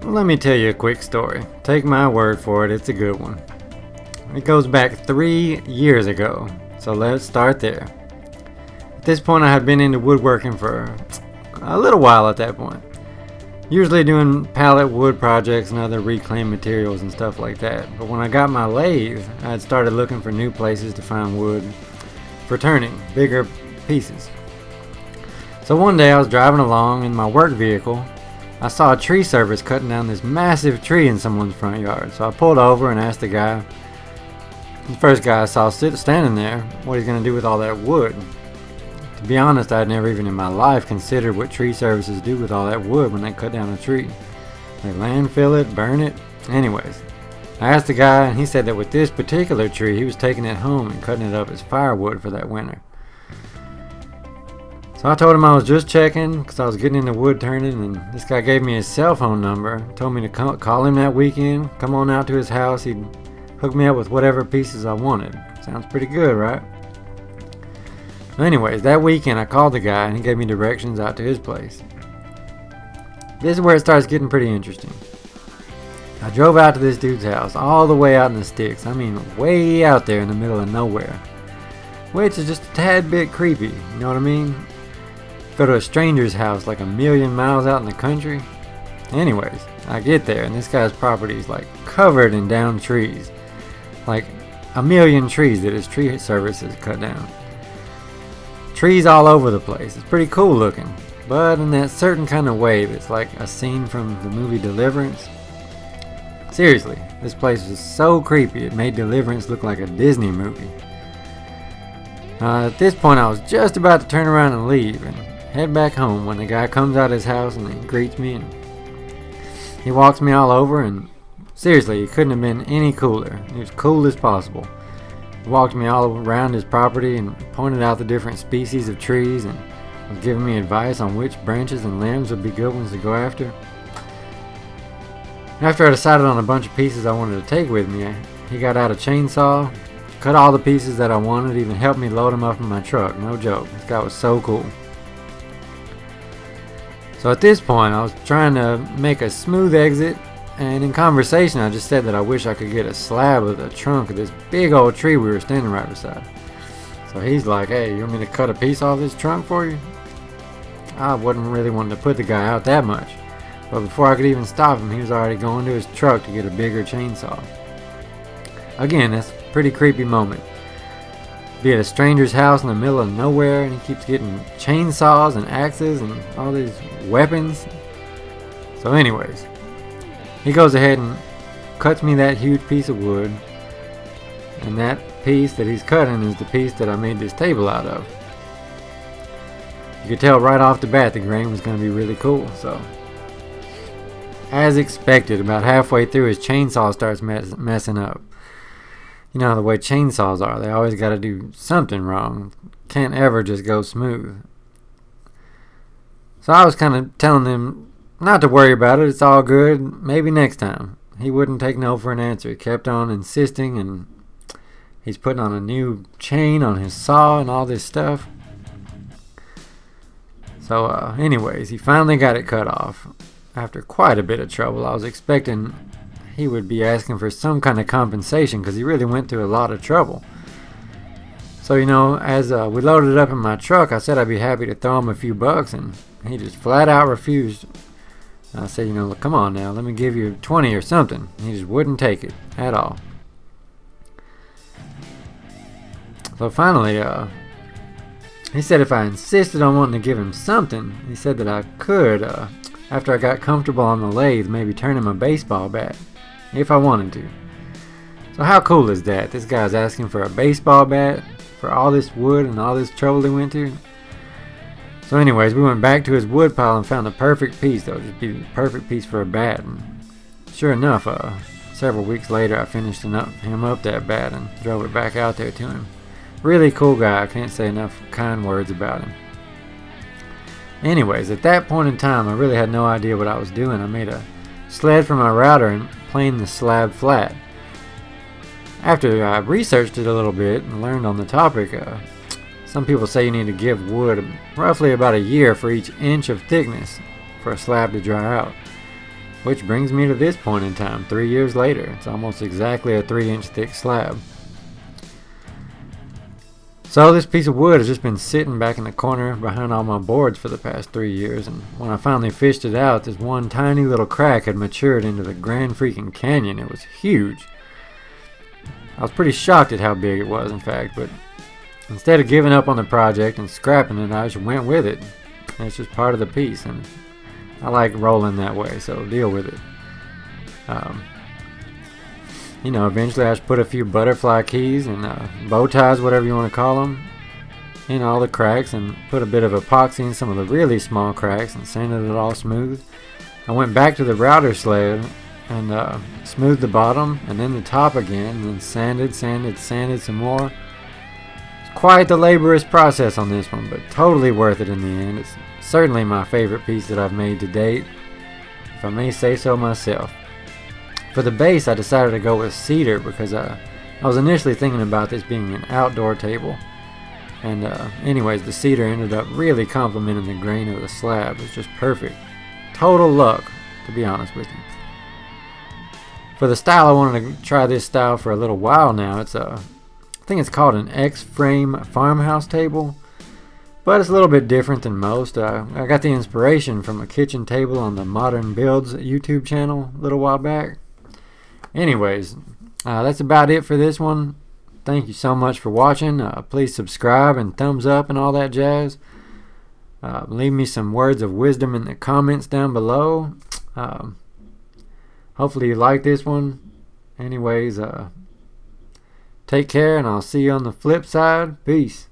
Let me tell you a quick story. Take my word for it, it's a good one. It goes back 3 years ago, so let's start there. At this point I had been into woodworking for a little while at that point. Usually doing pallet wood projects and other reclaimed materials and stuff like that. But when I got my lathe, I had started looking for new places to find wood for turning bigger pieces. So one day I was driving along in my work vehicle. I saw a tree service cutting down this massive tree in someone's front yard. So I pulled over and asked the first guy I saw standing there, what he's going to do with all that wood. To be honest, I had never even in my life considered what tree services do with all that wood when they cut down a tree. They landfill it, burn it. Anyways, I asked the guy and he said that with this particular tree, he was taking it home and cutting it up as firewood for that winter. So I told him I was just checking because I was getting into wood turning, and this guy gave me his cell phone number, told me to call him that weekend, come on out to his house, he'd hook me up with whatever pieces I wanted. Sounds pretty good, right? Anyways, that weekend I called the guy and he gave me directions out to his place. This is where it starts getting pretty interesting. I drove out to this dude's house, all the way out in the sticks. I mean, way out there in the middle of nowhere. Which is just a tad bit creepy, you know what I mean? Go to a stranger's house like a million miles out in the country. Anyways, I get there and this guy's property is like covered in downed trees. Like a million trees that his tree services cut down. Trees all over the place. It's pretty cool looking, but in that certain kind of way that's like a scene from the movie Deliverance. Seriously, this place was so creepy it made Deliverance look like a Disney movie. At this point I was just about to turn around and leave and head back home when the guy comes out of his house and he greets me and he walks me all over, and seriously, he couldn't have been any cooler. He was cool as possible. He walked me all around his property and pointed out the different species of trees and was giving me advice on which branches and limbs would be good ones to go after. After I decided on a bunch of pieces I wanted to take with me, he got out a chainsaw, cut all the pieces that I wanted, even helped me load them up in my truck. No joke. This guy was so cool. So at this point I was trying to make a smooth exit, and in conversation I just said that I wish I could get a slab of the trunk of this big old tree we were standing right beside. So he's like, hey, you want me to cut a piece off this trunk for you? I wasn't really wanting to put the guy out that much, but before I could even stop him, he was already going to his truck to get a bigger chainsaw. Again, that's a pretty creepy moment. Be at a stranger's house in the middle of nowhere and he keeps getting chainsaws and axes and all these weapons. So anyways, he goes ahead and cuts me that huge piece of wood, and that piece that he's cutting is the piece that I made this table out of. You could tell right off the bat the grain was going to be really cool. So as expected, about halfway through his chainsaw starts messing up. You know the way chainsaws are, they always got to do something wrong. Can't ever just go smooth. So I was kind of telling him not to worry about it, it's all good, maybe next time. He wouldn't take no for an answer. He kept on insisting, and he's putting on a new chain on his saw and all this stuff. So anyways, he finally got it cut off. After quite a bit of trouble, I was expecting he would be asking for some kind of compensation because he really went through a lot of trouble. So, you know, as we loaded it up in my truck, I said I'd be happy to throw him a few bucks, and he just flat out refused. I said, you know, look, come on now, let me give you 20 or something. He just wouldn't take it at all. So finally, he said if I insisted on wanting to give him something, he said that I could, after I got comfortable on the lathe, maybe turn him a baseball bat, if I wanted to. So how cool is that? This guy's asking for a baseball bat for all this wood and all this trouble he went to. So anyways, we went back to his wood pile and found the perfect piece that would just be the perfect piece for a bat. And sure enough, several weeks later I finished him up that bat and drove it back out there to him. Really cool guy. I can't say enough kind words about him. Anyways, at that point in time I really had no idea what I was doing. I made a sled for my router and planed the slab flat. After I researched it a little bit and learned on the topic, some people say you need to give wood roughly about a year for each inch of thickness for a slab to dry out. Which brings me to this point in time, 3 years later. It's almost exactly a 3-inch thick slab. So this piece of wood has just been sitting back in the corner behind all my boards for the past 3 years, and when I finally fished it out, this one tiny little crack had matured into the Grand freaking Canyon. It was huge. I was pretty shocked at how big it was, in fact, but instead of giving up on the project and scrapping it, I just went with it. It's just part of the piece, and I like rolling that way, so deal with it. You know, eventually I just put a few butterfly keys and bow ties, whatever you want to call them, in all the cracks, and put a bit of epoxy in some of the really small cracks and sanded it all smooth. I went back to the router slab and smoothed the bottom and then the top again, and then sanded some more. It's quite the laborious process on this one, but totally worth it in the end. It's certainly my favorite piece that I've made to date, if I may say so myself. For the base, I decided to go with cedar because I was initially thinking about this being an outdoor table. And anyways, the cedar ended up really complementing the grain of the slab. It was just perfect. Total luck, to be honest with you. For the style, I wanted to try this style for a little while now. It's I think it's called an X-frame farmhouse table, but it's a little bit different than most. I got the inspiration from a kitchen table on the Modern Builds YouTube channel a little while back. Anyways, that's about it for this one. Thank you so much for watching. Please subscribe and thumbs up and all that jazz. Leave me some words of wisdom in the comments down below. Hopefully you like this one. Anyways, take care, and I'll see you on the flip side. Peace.